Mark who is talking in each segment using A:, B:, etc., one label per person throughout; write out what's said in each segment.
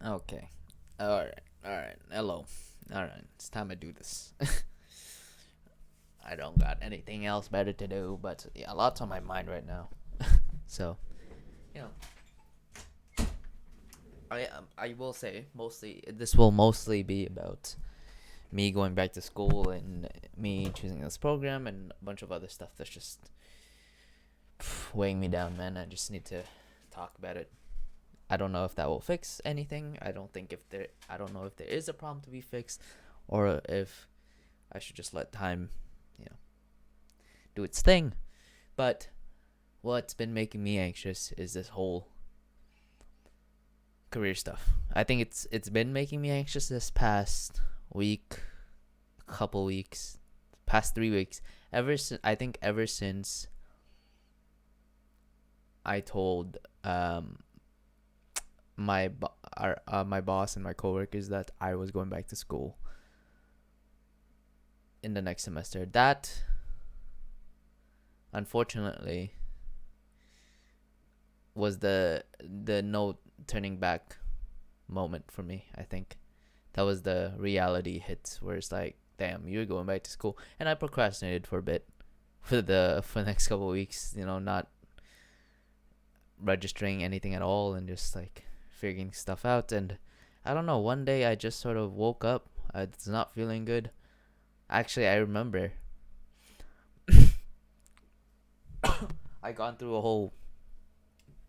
A: Okay. Alright. Alright. Hello. Alright. It's time to do this. I don't got anything else better to do, but yeah, a lot's on my mind right now. So, you know, I will say mostly this will mostly be about me going back to school and me choosing this program and a bunch of other stuff that's just weighing me down, man. I just need to talk about it. I don't know if that will fix anything. I don't know if there is a problem to be fixed or if I should just let time, you know, do its thing. But what's been making me anxious is this whole career stuff. I think it's been making me anxious this past week, couple weeks, past 3 weeks. Ever since I told my boss and my coworkers that I was going back to school in the next semester. That unfortunately was the no turning back moment for me. I think that was the reality hit where it's like, damn, you're going back to school, and I procrastinated for a bit for the next couple of weeks. Not registering anything at all and just like figuring stuff out. And I don't know. One day I just sort of woke up. I was not feeling good. Actually, I remember I gone through a whole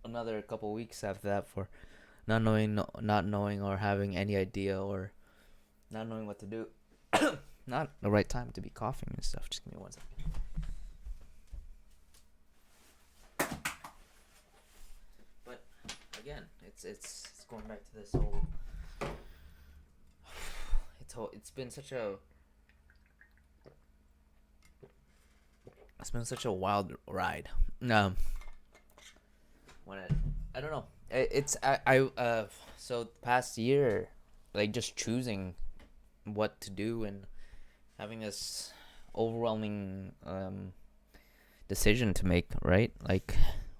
A: another couple weeks after that for not knowing or having any idea or not knowing what to do. Not the right time to be coughing and stuff. Just give me one second. But again, it's going back to this whole. It's been such a. It's been such a wild ride. When I don't know. It's I so the past year, like just choosing what to do and having this overwhelming decision to make, right? Like,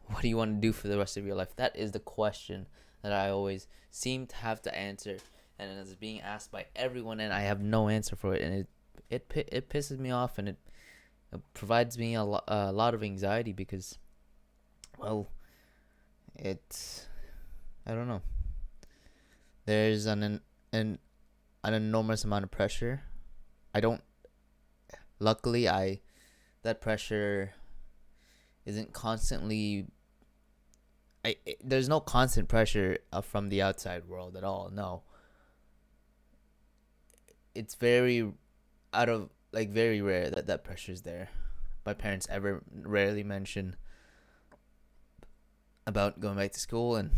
A: what do you want to do for the rest of your life? That is the question that I always seem to have to answer, and it's being asked by everyone, and I have no answer for it, and it pisses me off, and it provides me a lot of anxiety because, well, it's I don't know. There's an enormous amount of pressure. I don't. Luckily, that pressure isn't constantly. There's no constant pressure from the outside world at all. No, it's very out of very rare that pressure's there. My parents ever rarely mention about going back to school, and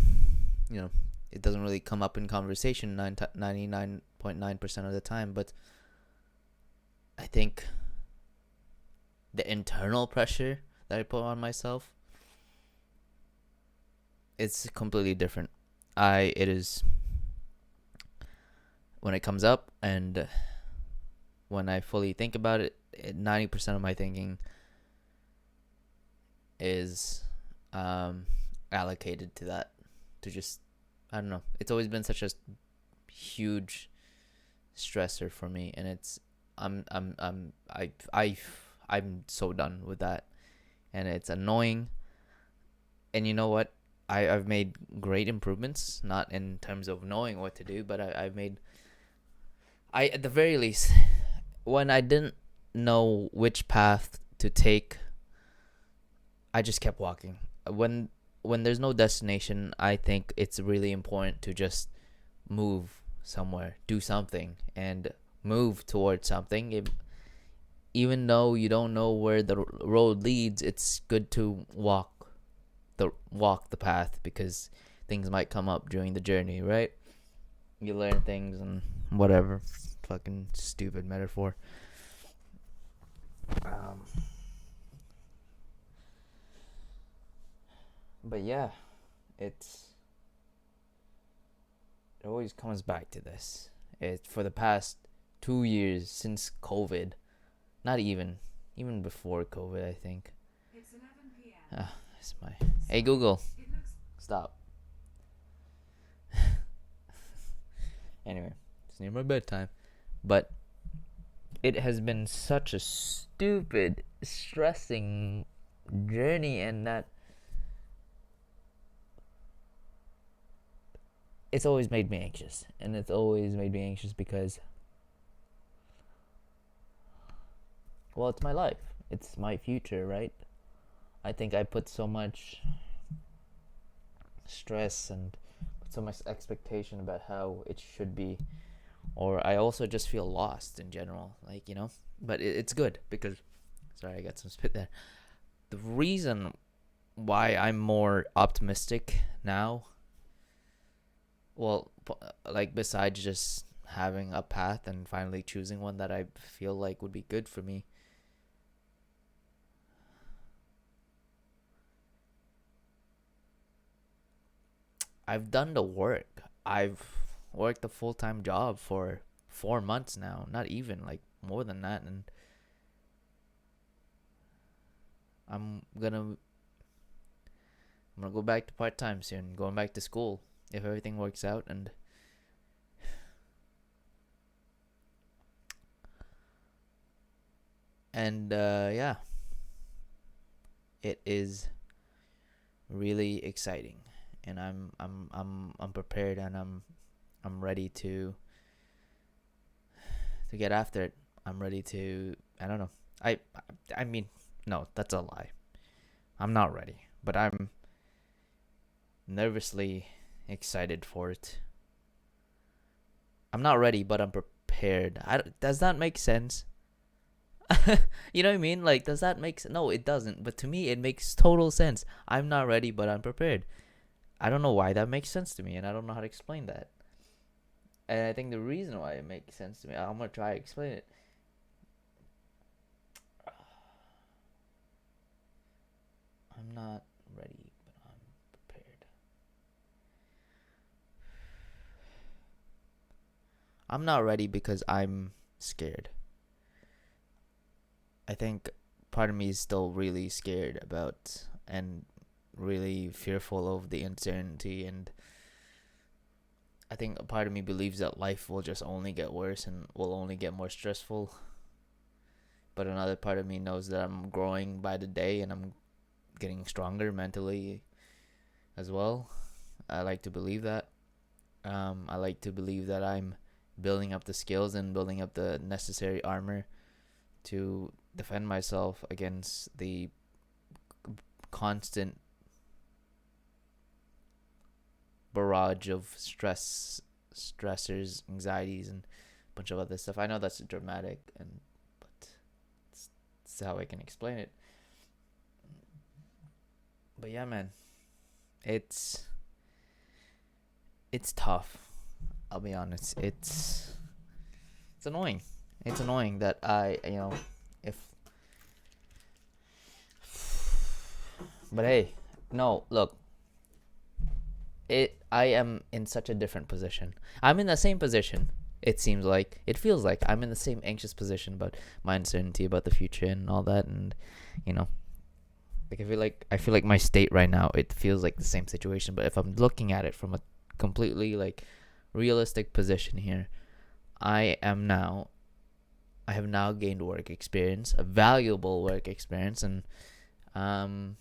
A: it doesn't really come up in conversation 99.9% of the time. But I think the internal pressure that I put on myself, it's completely different. It is when it comes up, and when I fully think about it, 90% of my thinking is allocated to that, to just, I don't know. It's always been such a huge stressor for me, and I'm so done with that, and it's annoying. And you know what? I've made great improvements, not in terms of knowing what to do, but I've made. At the very least, when I didn't know which path to take, I just kept walking. When there's no destination, I think it's really important to just move somewhere, do something, and move towards something. Even though you don't know where the road leads, it's good to walk the path, because things might come up during the journey, right? You learn things and whatever. Fucking stupid metaphor. But yeah, it's it always comes back to this. It for the past 2 years since COVID, not even before COVID, I think.
B: It's 11 p.m.
A: That's my. Hey Google, stop. Anyway, it's near my bedtime. But it has been such a stupid, stressing journey, and that it's always made me anxious. And it's always made me anxious because, well, it's my life, it's my future, right? I think I put so much stress and put so much expectation about how it should be, or I also just feel lost in general, like, you know. But it's good because, sorry, I got some spit there. The reason why I'm more optimistic now, well, like, besides just having a path and finally choosing one that I feel like would be good for me, I've done the work. I've worked a full-time job for 4 months now, not even, like, more than that, and I'm gonna I'm gonna go back to part-time soon, going back to school if everything works out. And yeah, it is really exciting, and I'm prepared, and I'm ready to get after it. I'm ready to, I don't know. I I mean, no, that's a lie. I'm not ready, but I'm nervously excited for it. I'm not ready, but I'm prepared. Does that make sense? You know what I mean? Like, does that make sense? No, it doesn't. But to me, it makes total sense. I'm not ready, but I'm prepared. I don't know why that makes sense to me, and I don't know how to explain that. And I think the reason why it makes sense to me, I'm gonna try to explain it. I'm not ready, but I'm prepared. I'm not ready because I'm scared. I think part of me is still really scared about and really fearful of the uncertainty, and I think a part of me believes that life will just only get worse and will only get more stressful. But another part of me knows that I'm growing by the day, and I'm getting stronger mentally as well. I like to believe that. I like to believe that I'm building up the skills and building up the necessary armor to defend myself against the constant barrage of stressors, anxieties, and a bunch of other stuff. I know that's dramatic, and but it's how I can explain it. But yeah, man, it's it's tough. I'll be honest. It's annoying. It's annoying that if but hey, no, look, I am in such a different position. I'm in the same position. It feels like I'm in the same anxious position about my uncertainty about the future and all that, and you know, like I feel like my state right now, it feels like the same situation. But if I'm looking at it from a completely, like, realistic position here, I am now I have now gained work experience, a valuable work experience, and um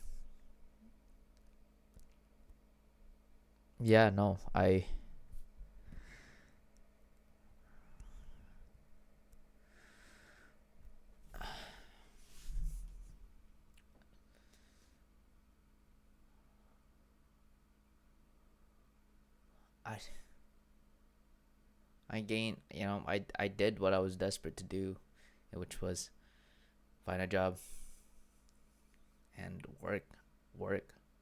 A: yeah, no, I I gained, I did what I was desperate to do, which was find a job and work,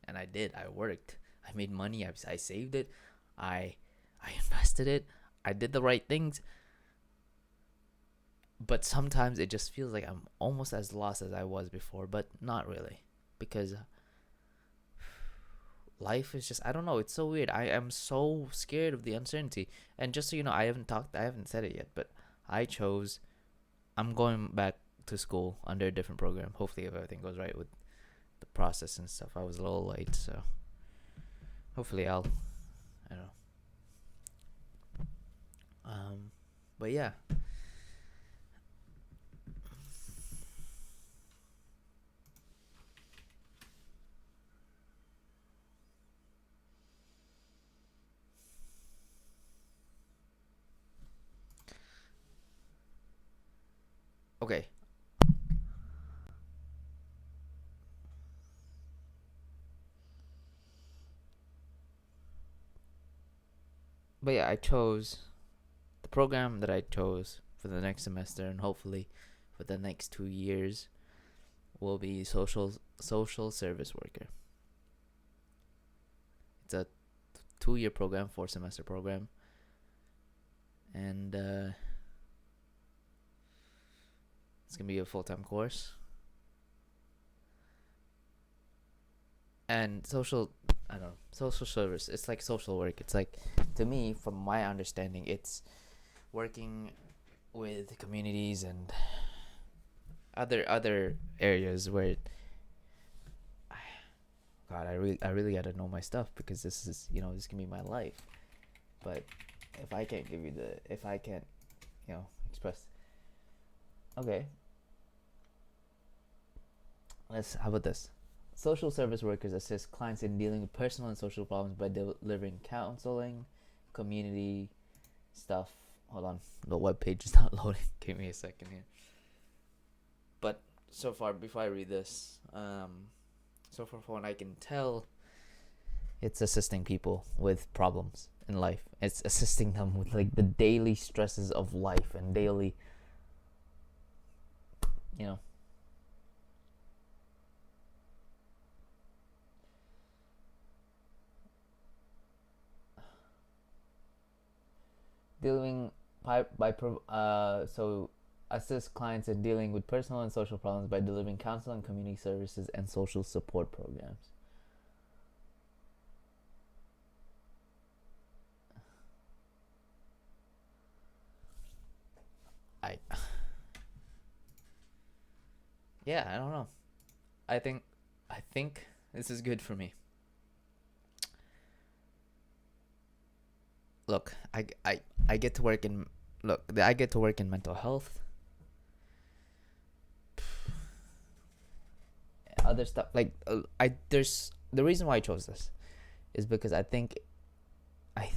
A: and I did. I worked. I made money. I saved it. I I invested it. I did the right things, but sometimes it just feels like I'm almost as lost as I was before, but not really, because life is just, I don't know, it's so weird. I am so scared of the uncertainty. And just so you know, I haven't said it yet, but I chose I'm going back to school under a different program. Hopefully, if everything goes right with the process and stuff. I was a little late, so hopefully I don't know. But yeah. Okay. But yeah, I chose the program that I chose for the next semester, and hopefully for the next 2 years will be social service worker. It's a 2 year program, 4 semester program, and it's gonna be a full time course. And I don't know, social service. It's like social work. It's like, to me, from my understanding, it's working with communities and other areas where God, I really gotta know my stuff, because this is, this can be my life. But if I can't, express. Okay, how about this? Social service workers assist clients in dealing with personal and social problems by delivering counseling, community stuff. Hold on, the web page is not loading. Give me a second here. But so far, before I read this, so far from what I can tell, it's assisting people with problems in life. It's assisting them with like the daily stresses of life and daily, you know, dealing so assist clients in dealing with personal and social problems by delivering counseling, community services, and social support programs. I Yeah, I don't know. I think I think this is good for me. Look, I get to work in I get to work in mental health, other stuff like I there's the reason why I chose this is because I think I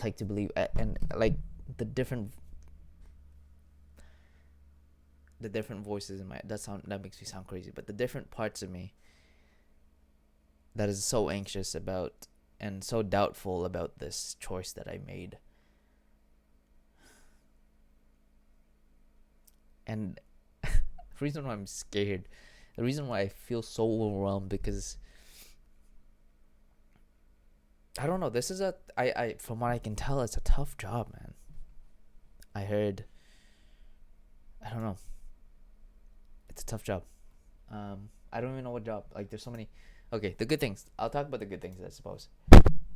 A: like to believe, and like the different the different voices in my that makes me sound crazy, but the different parts of me that is so anxious about and so doubtful about this choice that I made. And the reason why I'm scared, the reason why I feel so overwhelmed, because I don't know, this is I from what I can tell, it's a tough job, man. I heard, I don't know, it's a tough job. I don't even know what job. Like, there's so many. Okay, the good things. I'll talk about the good things, I suppose.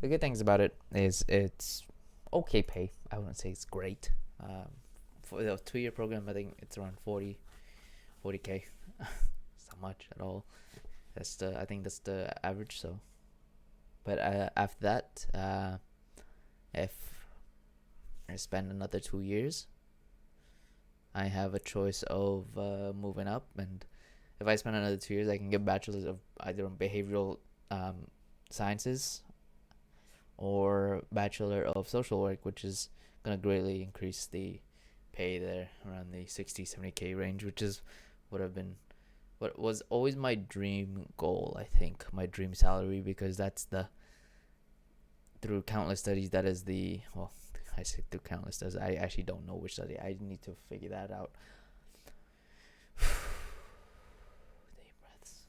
A: The good things about it is it's okay pay. I wouldn't say it's great. For the 2 year program, I think it's around 40K. It's not much at all. I think that's the average. So, but after that, if I spend another 2 years, I have a choice of moving up, and if I spend another 2 years, I can get bachelor's of either in behavioral sciences or bachelor of social work, which is gonna greatly increase the pay there around the 60-70K range, which is what I've been what was always my dream goal. I think my dream salary, because that's the through countless studies, that is the well, I say through countless studies, I actually don't know which study. I need to figure that out. Deep breaths.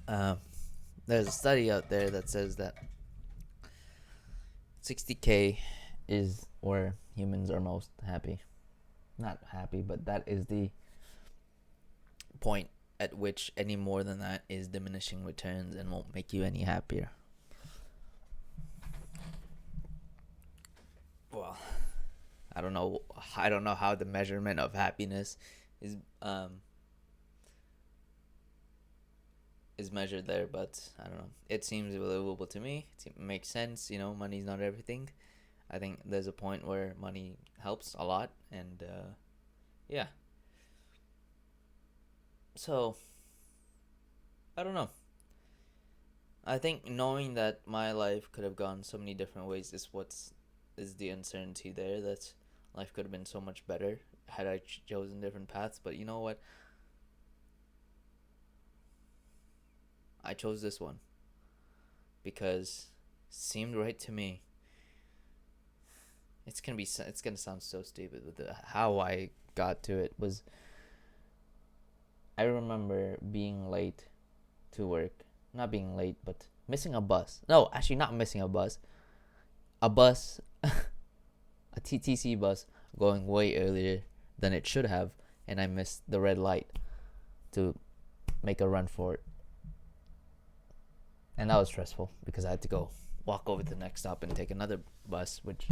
A: Um, there's a study out there that says that 60K is where humans are most happy. Not happy, but that is the point at which any more than that is diminishing returns and won't make you any happier. Well, I don't know. I don't know how the measurement of happiness is is measured there, but I don't know. It seems believable to me. It makes sense. Money's not everything. I think there's a point where money helps a lot, and yeah. So I don't know. I think knowing that my life could have gone so many different ways is the uncertainty there. That life could have been so much better had I chosen different paths. But you know what? I chose this one because it seemed right to me. It's gonna sound so stupid, but how I got to it was I remember being late to work. Not being late, but missing a bus. No, actually not missing a bus. A bus, a TTC bus going way earlier than it should have, and I missed the red light to make a run for it. And that was stressful because I had to go walk over to the next stop and take another bus, which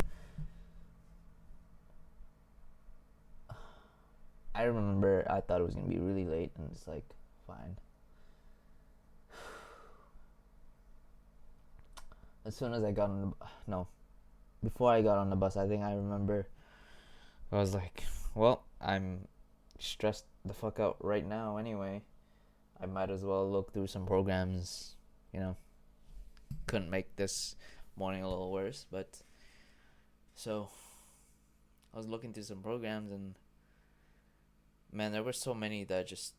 A: I remember I thought it was going to be really late, and it's like, fine. As soon as I got on no, before I got on the bus, I think I remember I was like, well, I'm stressed the fuck out right now anyway. I might as well look through some programs, you know. Couldn't make this morning a little worse, but so I was looking through some programs, and man, there were so many that just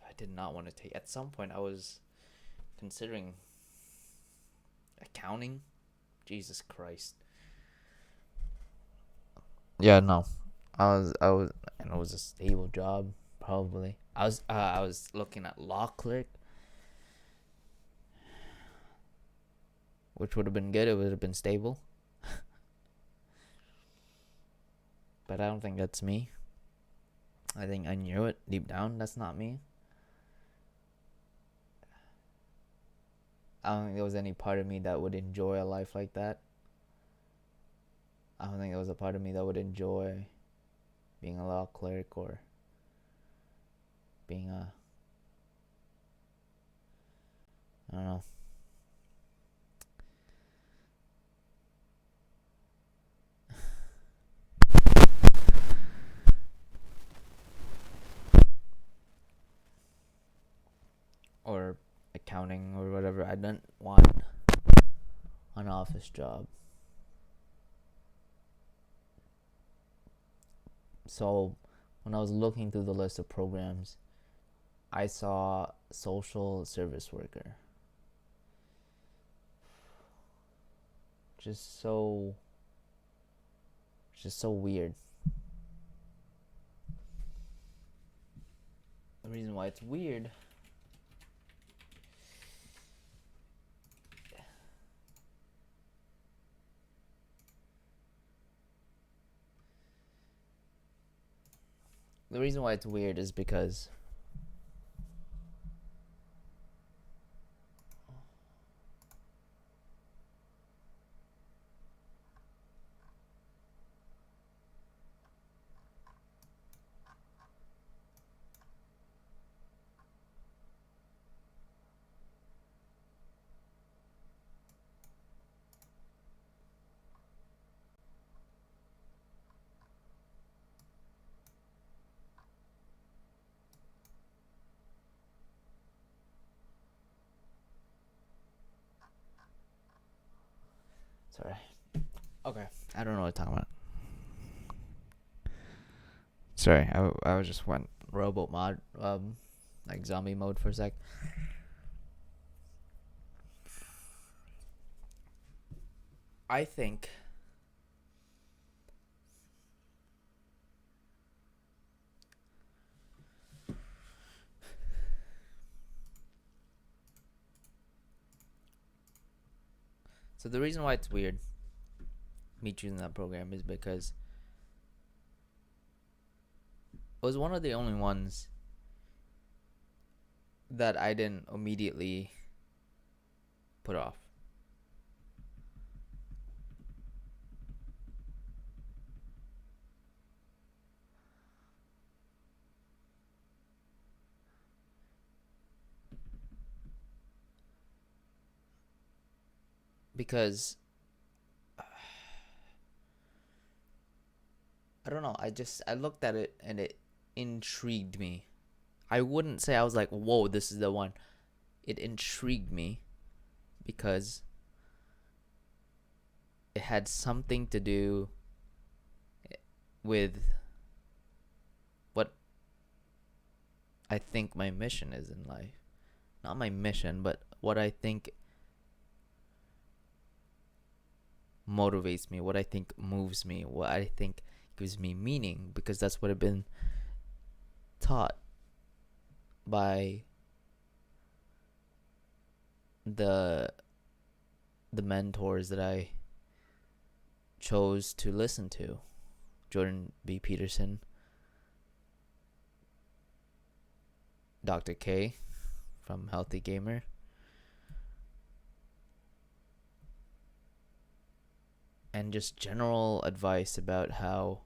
A: I did not want to take. At some point I was considering accounting. Jesus Christ. Yeah, no. And it was a stable job, probably. I was looking at law clerk, which would have been good. It would have been stable. But I don't think that's me. I think I knew it deep down. That's not me. I don't think there was any part of me that would enjoy a life like that. I don't think there was a part of me that would enjoy being a law clerk or being a, I don't know. Or accounting or whatever. I didn't want an office job. So when I was looking through the list of programs, I saw social service worker. Just so weird. The reason why it's weird is because sorry. Okay, I don't know what I'm talking about. Sorry, I was just went robot mod, like zombie mode for a sec. I think so. The reason why it's weird, me choosing that program, is because it was one of the only ones that I didn't immediately put off. because I don't know. I looked at it and it intrigued me. I wouldn't say I was like, whoa, this is the one. It intrigued me because it had something to do with what I think my mission is in life. Not my mission, but what I think motivates me, what I think moves me, what I think gives me meaning, because that's what I've been taught by the mentors that I chose to listen to. Jordan B. Peterson, Dr. K from Healthy Gamer, and just general advice about how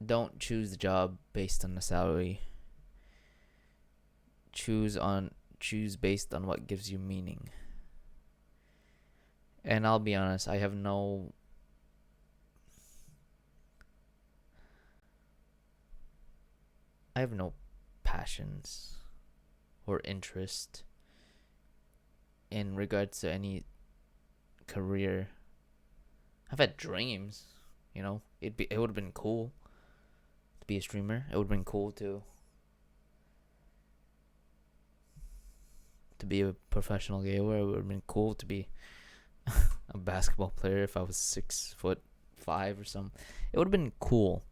A: don't choose the job based on the salary. Choose based on what gives you meaning. And I'll be honest, I have no passions or interest in regards to any career. I've had dreams, it would have been cool to be a streamer. It would have been cool to be a professional gamer. It would have been cool to be a basketball player if I was 6'5" or something. It would have been cool.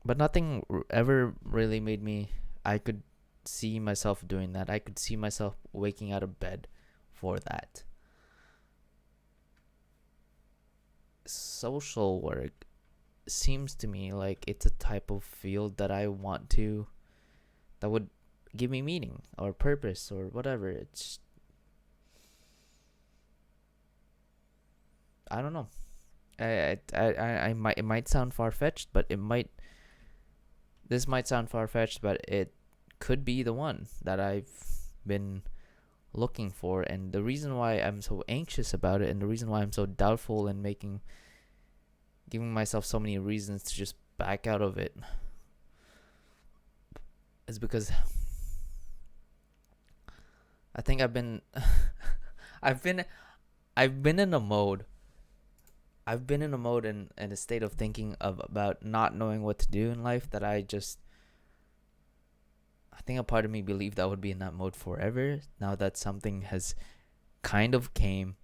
A: But nothing ever really made me. I could see myself doing that. I could see myself waking out of bed for that. Social work seems to me like it's a type of field that I want to, that would give me meaning or purpose or whatever. It's, I don't know. I might, it might sound far-fetched, but this might sound far-fetched, but it could be the one that I've been looking for. And the reason why I'm so anxious about it, and the reason why I'm so doubtful and giving myself so many reasons to just back out of it, is because I think I've been in a mode. I've been in a mode and a state of thinking about not knowing what to do in life, that I think a part of me believed I would be in that mode forever. Now that something has kind of came,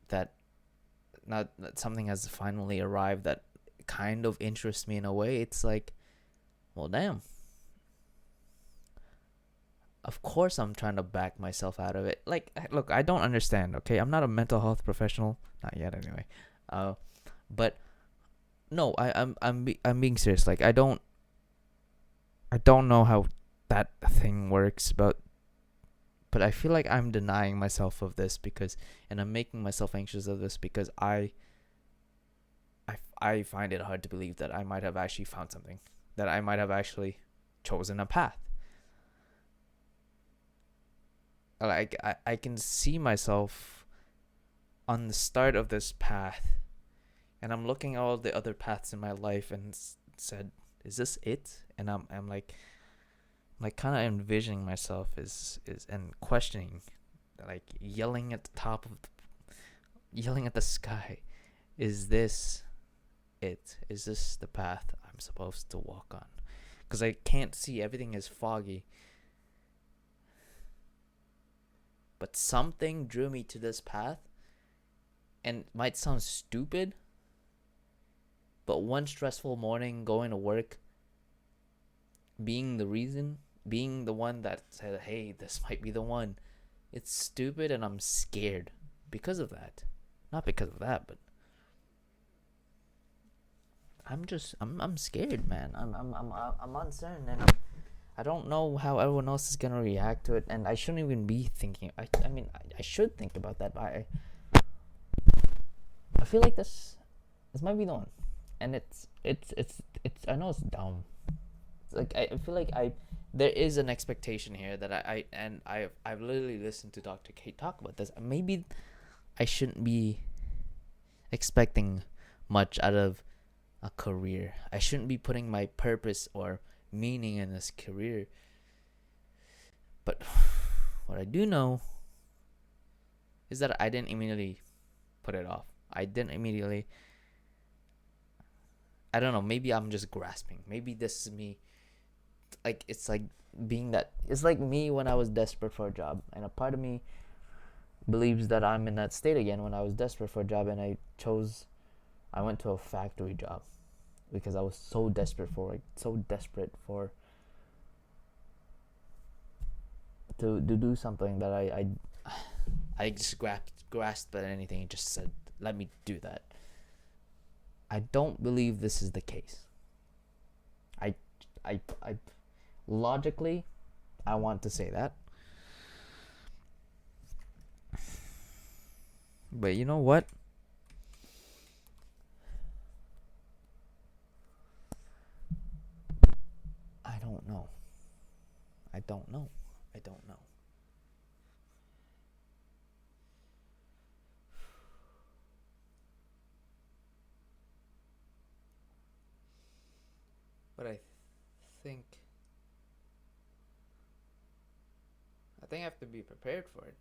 A: that something has finally arrived that kind of interests me in a way, it's like, well, damn. Of course I'm trying to back myself out of it. Like, look, I don't understand, okay? I'm not a mental health professional. Not yet, anyway. But no, I'm being serious. Like, I don't know how that thing works, but I feel like I'm denying myself of this and I'm making myself anxious of this because I find it hard to believe that I might have actually found something, that I might have actually chosen a path. Like, I can see myself on the start of this path, and I'm looking at all the other paths in my life and said, is this it? And I'm like kind of envisioning myself is and questioning, like yelling at the sky, is this it? Is this the path I'm supposed to walk on? Because I can't see, everything is foggy. But something drew me to this path, and it might sound stupid, but one stressful morning going to work, being the one that said, hey, this might be the one, it's stupid, and I'm scared because of that. Not because of that, but I'm scared, man. I'm uncertain, and I don't know how everyone else is gonna react to it, and I shouldn't even be thinking. I mean, I should think about that, but I feel like this might be the one, and it's I know it's dumb. It's like I feel like I there is an expectation here that I've literally listened to Dr. Kate talk about this. Maybe I shouldn't be expecting much out of a career. I shouldn't be putting my purpose or meaning in this career. But what I do know is that I didn't immediately put it off. I didn't immediately. I don't know. Maybe I'm just grasping. Maybe this is me. Like, it's like being that. It's like me when I was desperate for a job. And a part of me believes that I'm in that state again when I was desperate for a job and I went to a factory job because I was so desperate for it. So desperate for. To do something that I just grasped at anything and just said, let me do that. I don't believe this is the case. I logically, I want to say that. But you know what? I don't know. I don't know. I don't know. But think I think I have to be prepared for it.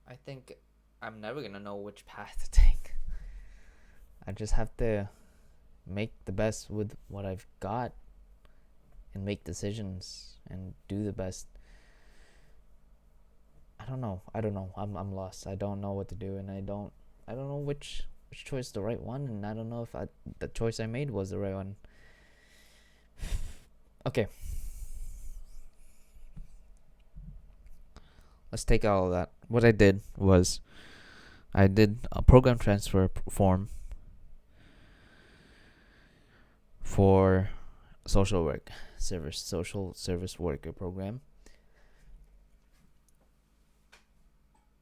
A: I think I'm never gonna know which path to take. I just have to make the best with what I've got and make decisions and do the best. I don't know. I'm lost. I don't know what to do, and I don't know which choice is the right one, and I don't know if the choice I made was the right one. Okay. Let's take all of that. What I did was I did a program transfer form for social service worker program,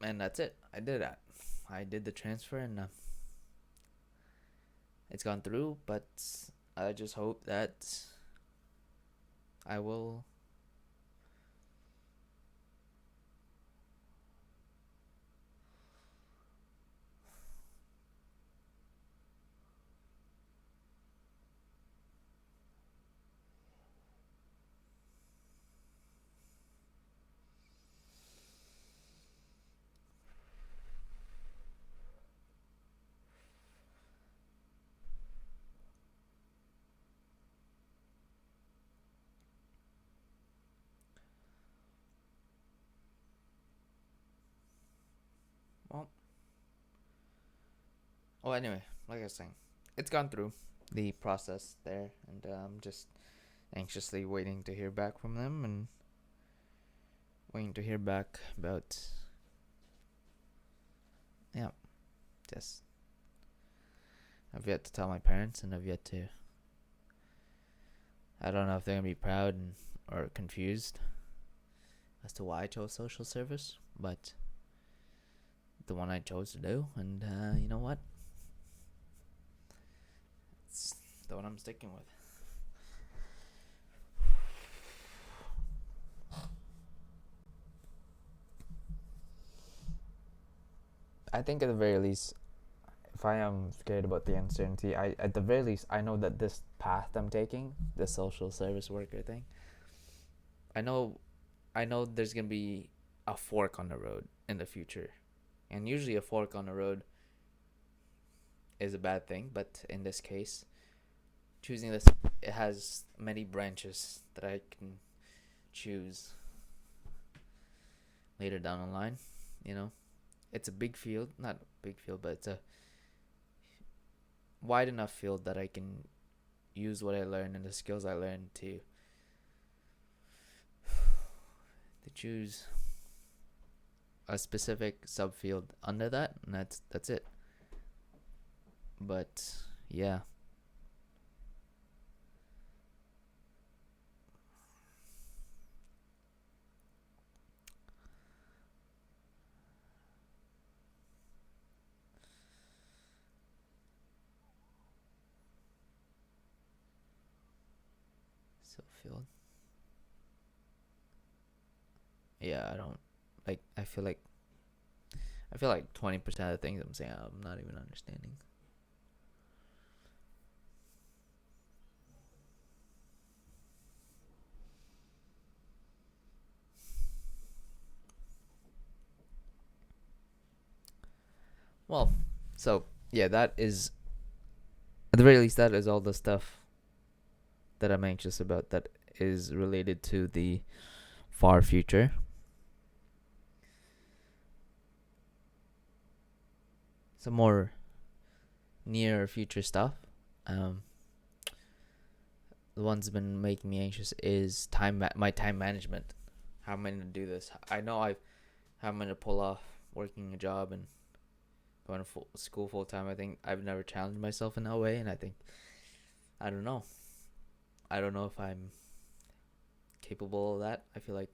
A: and that's it. I did that. I did the transfer, and it's gone through. But I just hope that I will. Well, anyway, like I was saying, it's gone through the process there, and I'm just anxiously waiting to hear back from them and waiting to hear back about. Yeah, just I've yet to tell my parents, and I've yet to. I don't know if they're gonna be proud or confused as to why I chose social service, but the one I chose to do, and you know what? It's the one I'm sticking with. I think at the very least, if I am scared about the uncertainty, at the very least I know that this path I'm taking, the social service worker thing, I know there's gonna be a fork on the road in the future, and usually a fork on the road is a bad thing, but in this case, choosing this, it has many branches that I can choose later down the line. You know, it's a big field, not a big field, but it's a wide enough field that I can use what I learned and the skills I learned to choose a specific subfield under that, and that's it. But yeah. So field. Yeah, I don't like. I feel like 20% of the things I'm saying I'm not even understanding. Well, so yeah, that is at the very least that is all the stuff that I'm anxious about that is related to the far future. Some more near future stuff. Um, the one's been making me anxious is my time management. How am I gonna do this? I know how I'm gonna pull off working a job and going to school full time. I think I've never challenged myself in that way, and I don't know. I don't know if I'm capable of that. I feel like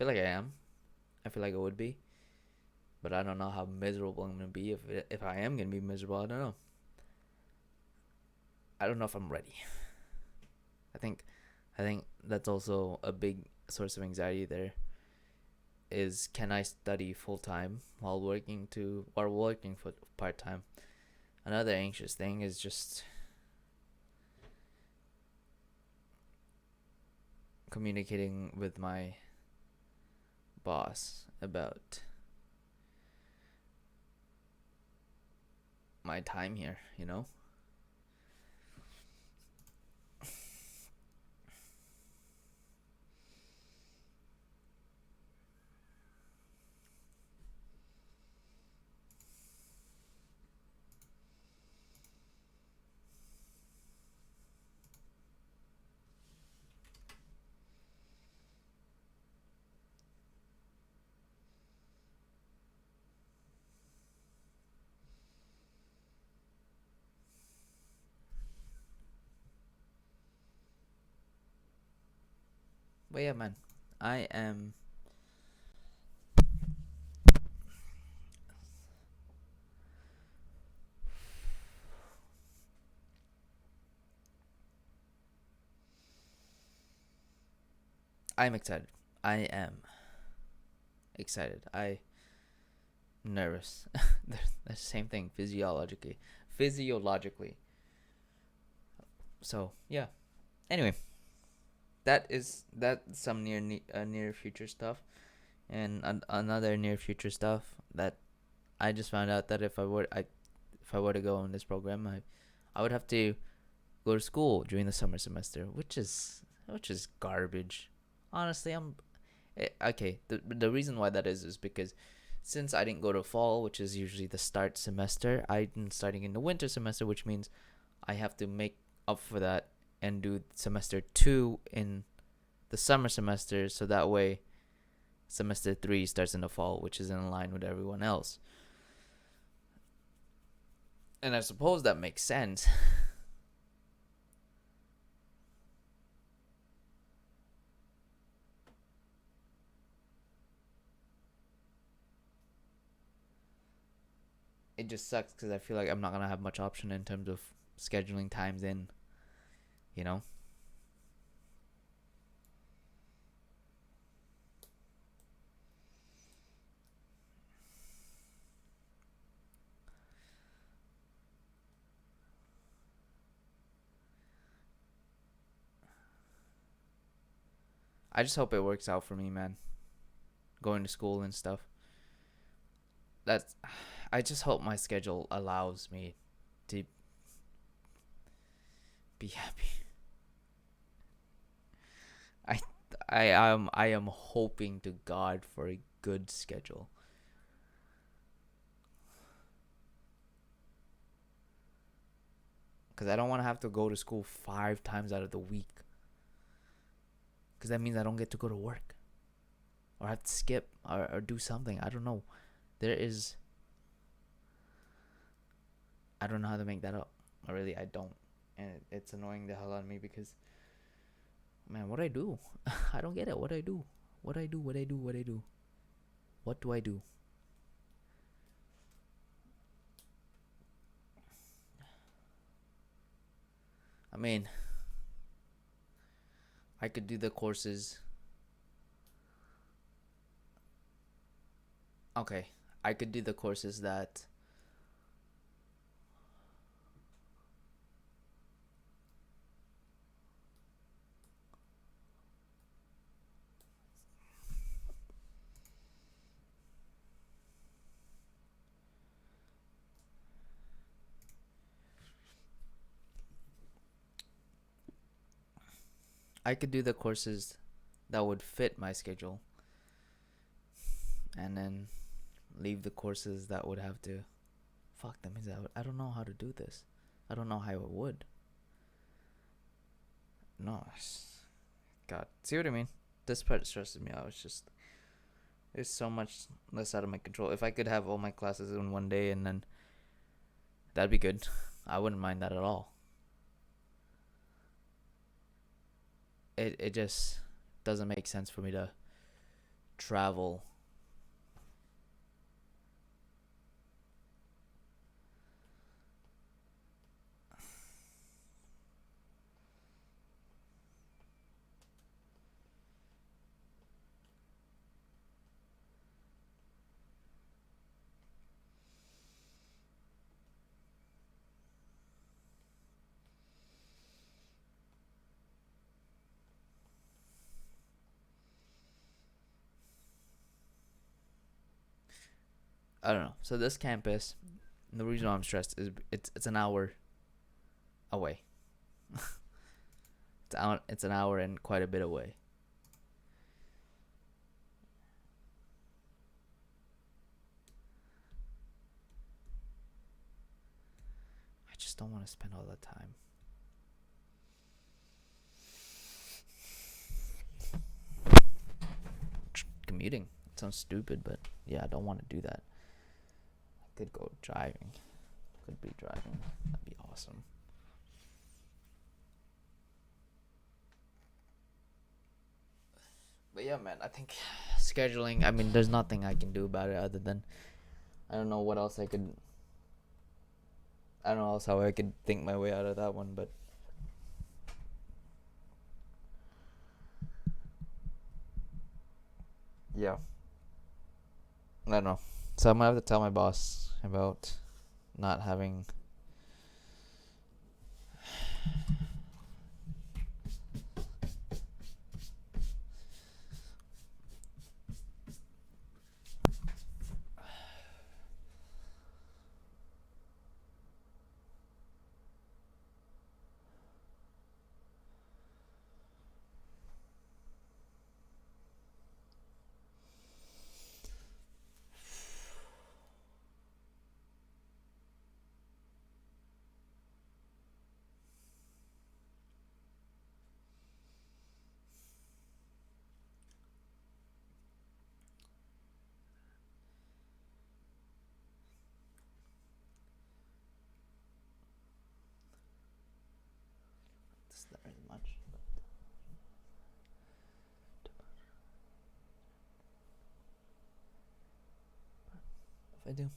A: I am. I feel like I would be, but I don't know how miserable I'm gonna be if I am gonna be miserable. I don't know. I don't know if I'm ready. I think I think that's also a big source of anxiety there is can I study full time while working for part time. Another anxious thing is just communicating with my boss about my time here, you know? But yeah, man, I am I'm excited. I am excited. I nervous. The same thing physiologically. So yeah. Anyway, that some near future stuff, and another near future stuff that I just found out that if I were to go in this program, I would have to go to school during the summer semester, which is garbage. Honestly, okay. The reason why that is because since I didn't go to fall, which is usually the start semester, I'm starting in the winter semester, which means I have to make up for that and do semester 2 in the summer semester, so that way semester 3 starts in the fall, which is in line with everyone else. And I suppose that makes sense. It just sucks because I feel like I'm not gonna have much option in terms of scheduling times in. You know, I just hope it works out for me, man. Going to school and stuff. That's. I just hope my schedule allows me to be happy. I I am hoping to God for a good schedule. Because I don't want to have to go to school 5 times out of the week. Because that means I don't get to go to work. Or have to skip. Or do something. I don't know. There is. I don't know how to make that up. I don't. And it's annoying the hell out of me because. Man, what do I do? I don't get it. What do I do? What do I do? What do I do? What do I do? What do I do? I mean, I could do the courses. Okay, I could do the courses that I could do the courses that would fit my schedule, and then leave the courses that would have to. Fuck, that means I don't know how to do this. I don't know how it would. No, God, see what I mean? This part stresses me out. It's just it's so much less out of my control. If I could have all my classes in one day, and then that'd be good. I wouldn't mind that at all. It just doesn't make sense for me to travel. I don't know. So this campus, the reason why I'm stressed is it's an hour away. It's an hour and quite a bit away. I just don't want to spend all that time commuting. It sounds stupid, but yeah, I don't want to do that. I could go driving. Could be driving. That'd be awesome. But yeah, man, I think scheduling. I mean, there's nothing I can do about it other than I don't know what else I could. I don't know else how I could think my way out of that one, but yeah, I don't know. So I'm gonna have to tell my boss about not having. It's not really much, but if I do,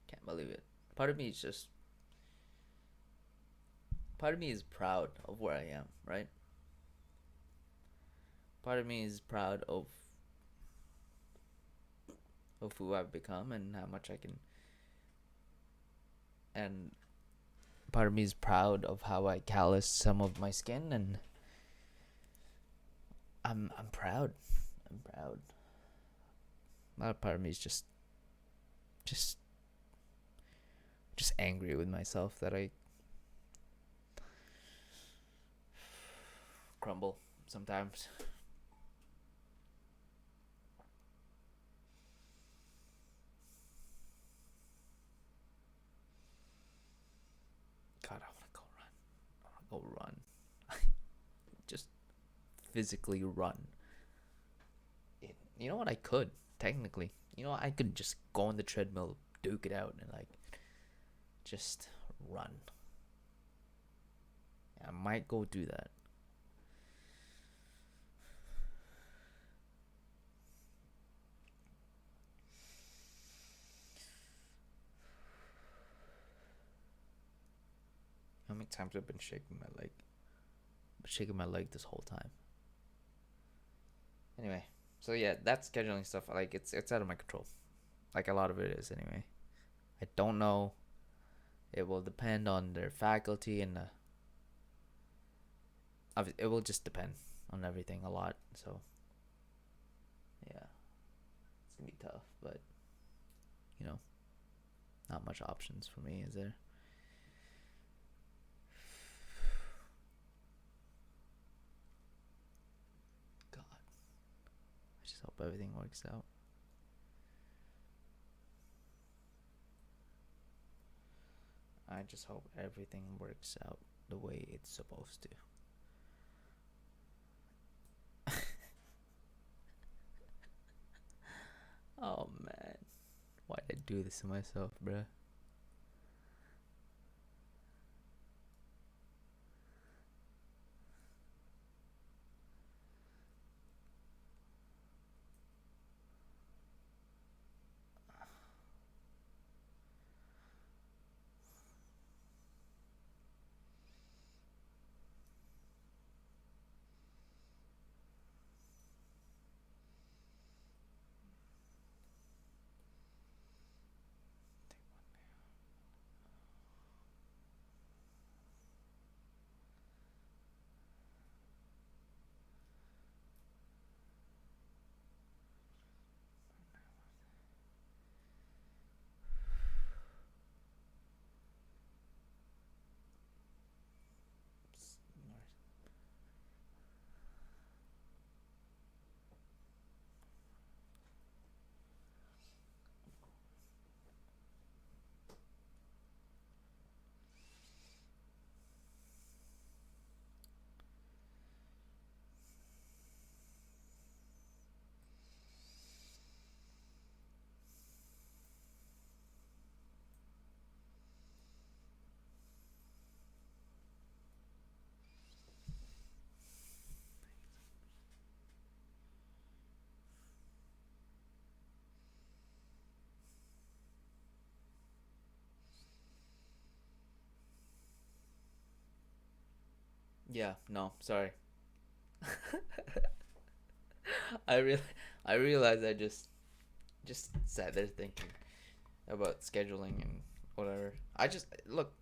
A: can't believe it. Part of me is just. Part of me is proud of where I am, right? Part of me is proud of who I've become and how much I can. And part of me is proud of how I calloused some of my skin, and I'm proud. I'm proud. Another part of me is just just angry with myself that I crumble sometimes. God, I want to go run. I want to go run. Just physically run. You know what? I could technically. You know, I could just go on the treadmill, duke it out, and like just run. I might go do that. many times I've been shaking my leg? Shaking my leg this whole time. Anyway, so yeah, that scheduling stuff, like it's out of my control. Like a lot of it is anyway. I don't know. It will depend on their faculty and it will just depend on everything a lot. So yeah, it's gonna be tough, but you know, not much options for me, is there? God, I just hope everything works out. I just hope everything works out the way it's supposed to. Oh man, why did I do this to myself, bruh? Yeah, no, sorry. I really, I realized I just sat there thinking about scheduling and whatever. I just look.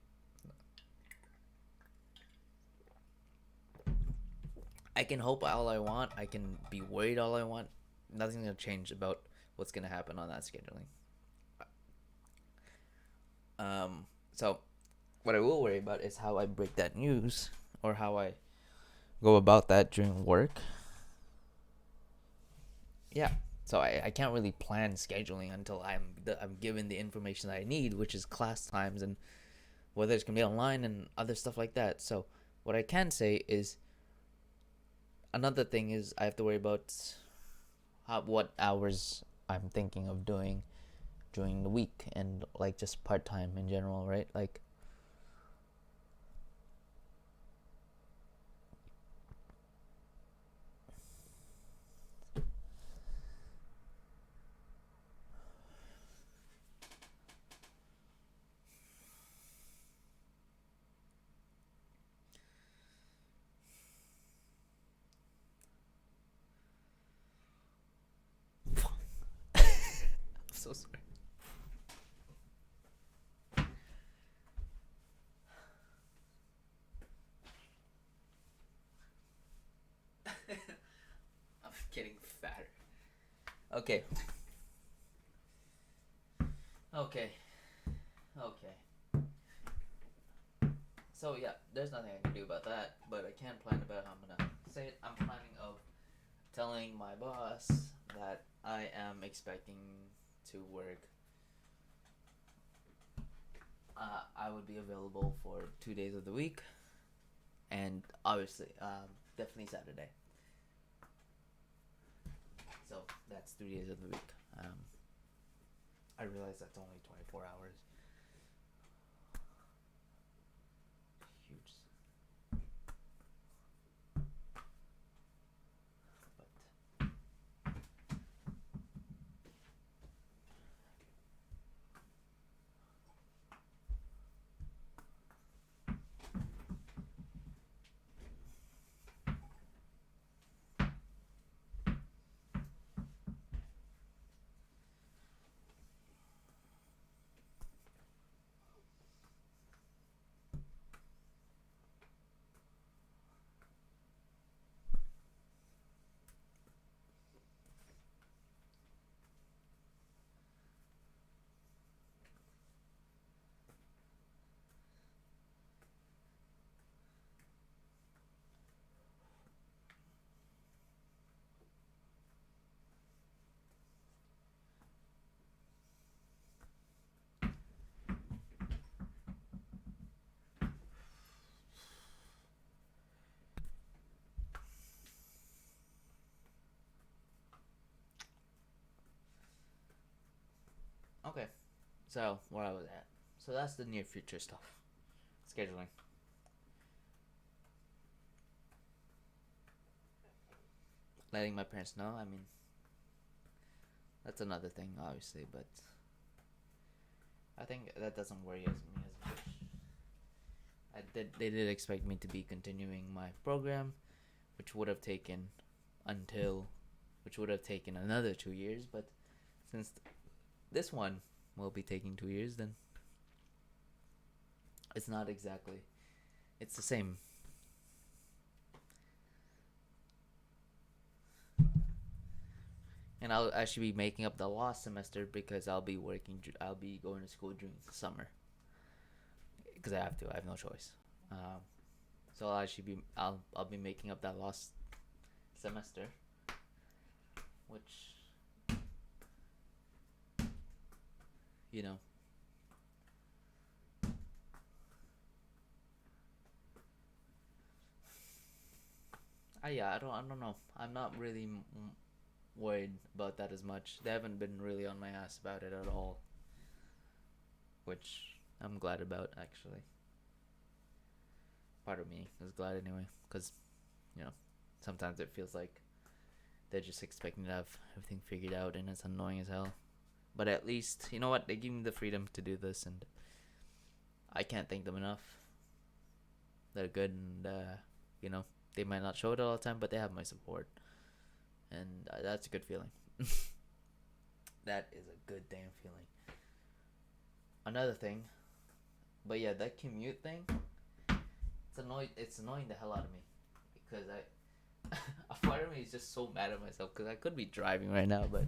A: I can hope all I want. I can be worried all I want. Nothing's gonna change about what's gonna happen on that scheduling. So what I will worry about is how I break that news or how I go about that during work. Yeah. So I can't really plan scheduling until I'm given the information that I need, which is class times and whether it's gonna be online and other stuff like that. So what I can say is another thing is I have to worry about what hours I'm thinking of doing during the week and like just part time in general, right? Like I'm so sorry. I'm getting fatter. Okay. Okay. Okay. So yeah, there's nothing I can do about that, but I can plan about how I'm gonna say it. I'm planning of telling my boss that I am expecting to work. I would be available for 2 days of the week, and obviously, definitely Saturday. So that's 3 days of the week. I realize that's only 24 hours. Huge. But Okay, so where I was at. So that's the near future stuff. Scheduling. Letting my parents know. I mean, that's another thing, obviously, but I think that doesn't worry me as much. They did expect me to be continuing my program, which would have taken until, which would have taken another 2 years. But since this one will be taking 2 years, then it's not exactly. It's the same. And I'll actually be making up the lost semester because I'll be working. I'll be going to school during the summer because I have to. I have no choice. So I'll actually be. I'll be making up that lost semester, which you know. Yeah. I don't know. I'm not really worried about that as much. They haven't been really on my ass about it at all, which I'm glad about actually. Part of me is glad anyway, because you know sometimes it feels like they're just expecting to have everything figured out, and it's annoying as hell. But at least you know what, they give me the freedom to do this, and I can't thank them enough. They're good, and you know they might not show it all the time, but they have my support, and that's a good feeling. That is a good damn feeling. Another thing, but yeah, that commute thing, It's annoying the hell out of me because a part of me is just so mad at myself because I could be driving right now, but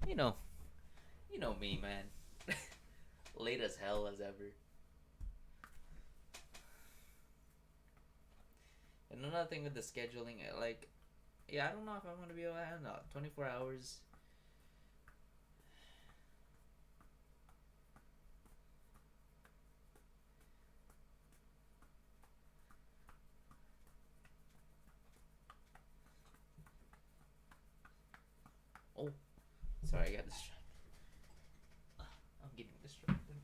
A: you know, you know me, man, late as hell as ever. And another thing with the scheduling, like, yeah, I don't know if I'm gonna be able to handle 24 hours. Oh, sorry, I got distracted. I'm getting distracted.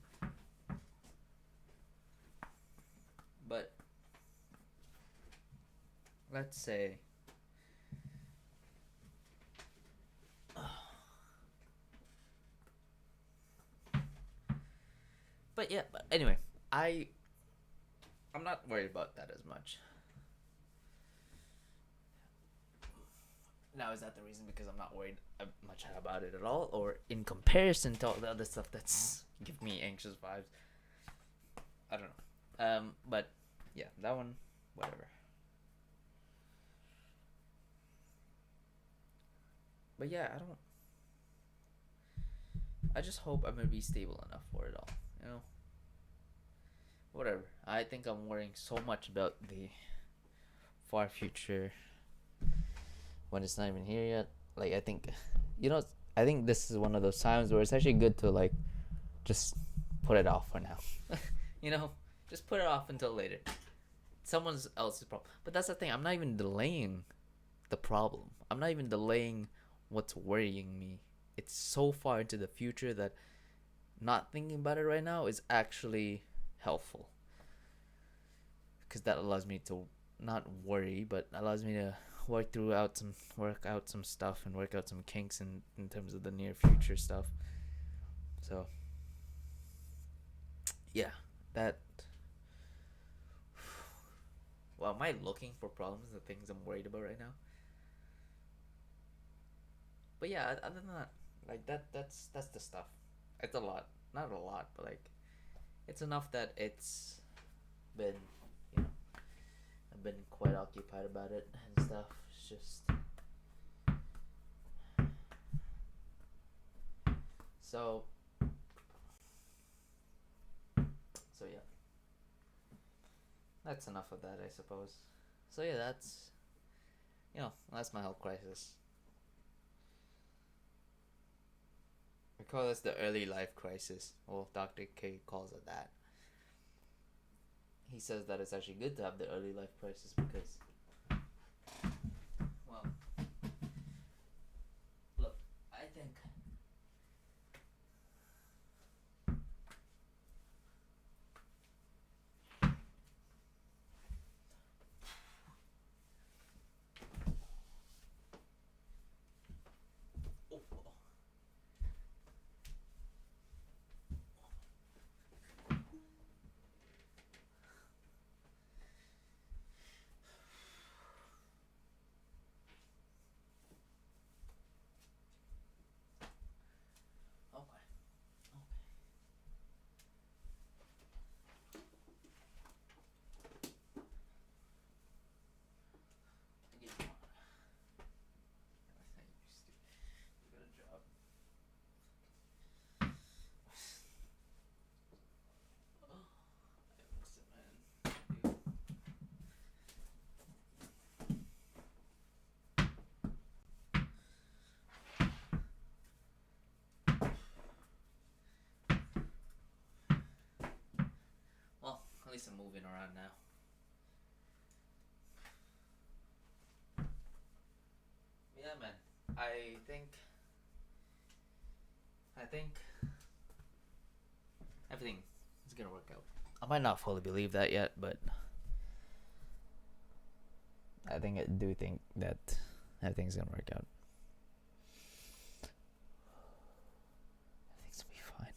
A: But let's say, but yeah, but anyway, I'm not worried about that as much. Now, is that the reason because I'm not worried much about it at all, or in comparison to all the other stuff that's give me anxious vibes? I don't know. But yeah, that one, whatever. But yeah, I don't. I just hope I'm gonna be stable enough for it all. You know, whatever. I think I'm worrying so much about the far future when it's not even here yet. Like I think, you know, I think this is one of those times where it's actually good to like just put it off for now. You know, just put it off until later. Someone else's problem. But that's the thing. I'm not even delaying the problem. I'm not even delaying what's worrying me. It's so far into the future that not thinking about it right now is actually helpful because that allows me to not worry, but allows me to work out some stuff and work out some kinks in terms of the near future stuff. So yeah, that. Well, am I looking for problems, the things I'm worried about right now? But yeah, other than that, like that's the stuff. It's a lot, not a lot, but like it's enough that it's been, you know, I've been quite occupied about it and stuff. It's just so so yeah. That's enough of that, I suppose. So yeah, that's my health crisis. We call this the early life crisis. Well, Dr. K calls it that. He says that it's actually good to have the early life crisis because, well, look, I think some moving around now. Yeah, man. I think. I think everything is gonna work out. I might not fully believe that yet, but I do think that everything's gonna work out. Everything's gonna be fine.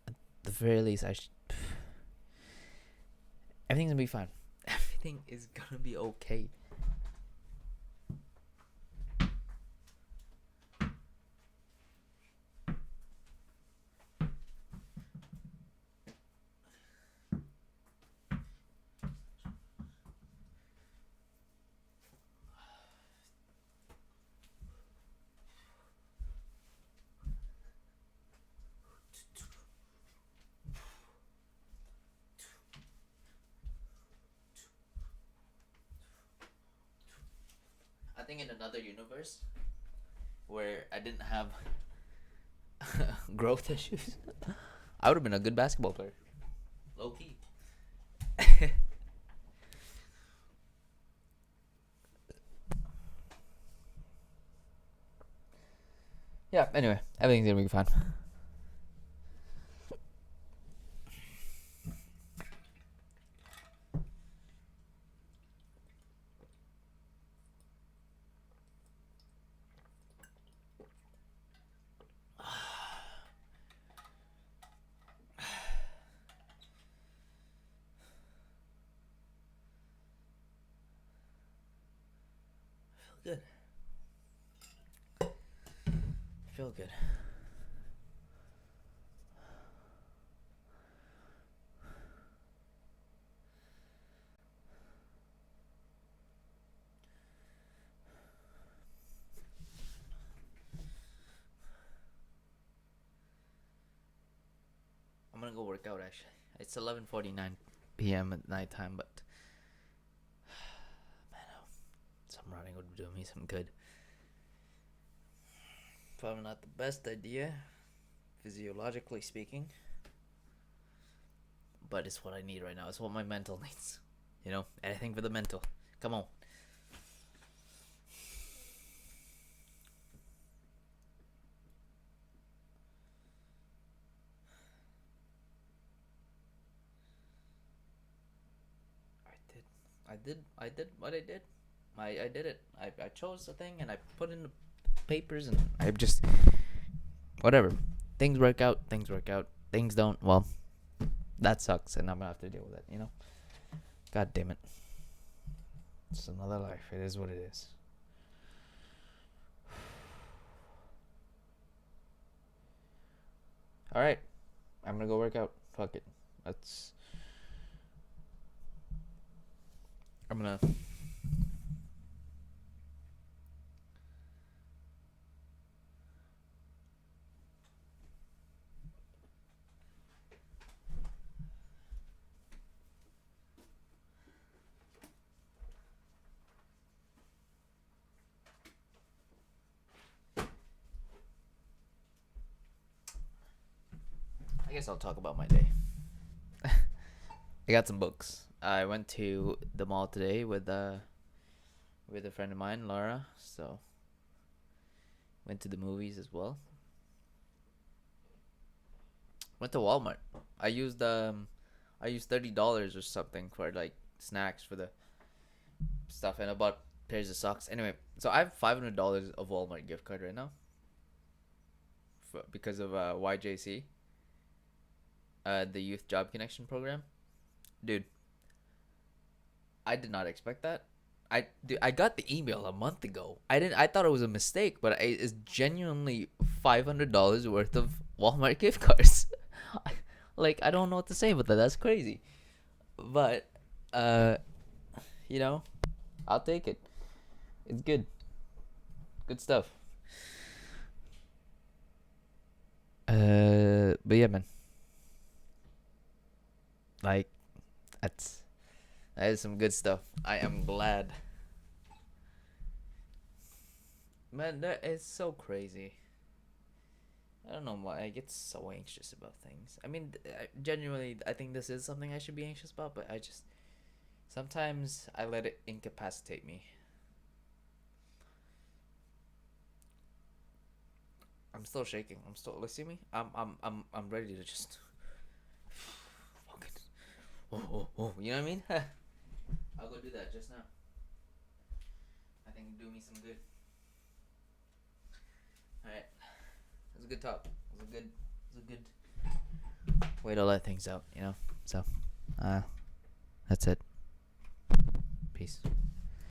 A: At the very least, everything's gonna be fine. Everything is gonna be okay. I think in another universe where I didn't have growth issues, I would have been a good basketball player. Low key. Yeah, anyway, everything's gonna be fine. Good. Feel good. I'm gonna go work out actually. It's 11:49 p.m. at nighttime, but man, some running would do me some good. Probably not the best idea, physiologically speaking, but it's what I need right now. It's what my mental needs. You know, anything for the mental. Come on. I did what I did. I did it. I chose the thing and I put in the papers and I just whatever. Things work out. Things work out. Things don't. Well, that sucks, and I'm gonna have to deal with it. You know. God damn it. It's another life. It is what it is. All right. I'm gonna go work out. Fuck it. I'm gonna. I guess I'll talk about my day. I got some books. I went to the mall today with a friend of mine, Laura. So went to the movies as well. Went to Walmart. I used $30 or something for like snacks for the stuff, and I bought pairs of socks. Anyway, so I have $500 of Walmart gift card right now because of YJC, the Youth Job Connection program. Dude, I did not expect that. I got the email a month ago. I thought it was a mistake, but it's genuinely $500 worth of Walmart gift cards. Like, I don't know what to say about that. That's crazy. But you know, I'll take it. It's good. Good stuff. But yeah, man. Like, that is some good stuff. I am glad. Man, that is so crazy. I don't know why I get so anxious about things. I mean, genuinely, I think this is something I should be anxious about, but I just sometimes I let it incapacitate me. I'm still shaking. I'm still. Let's see me. I'm ready to just. Fucking. Oh, oh, oh. You know what I mean? I'll go do that just now. I think it'll do me some good. All right. It was a good talk. It was a good. It was a good way to let things out. You know. So, that's it. Peace.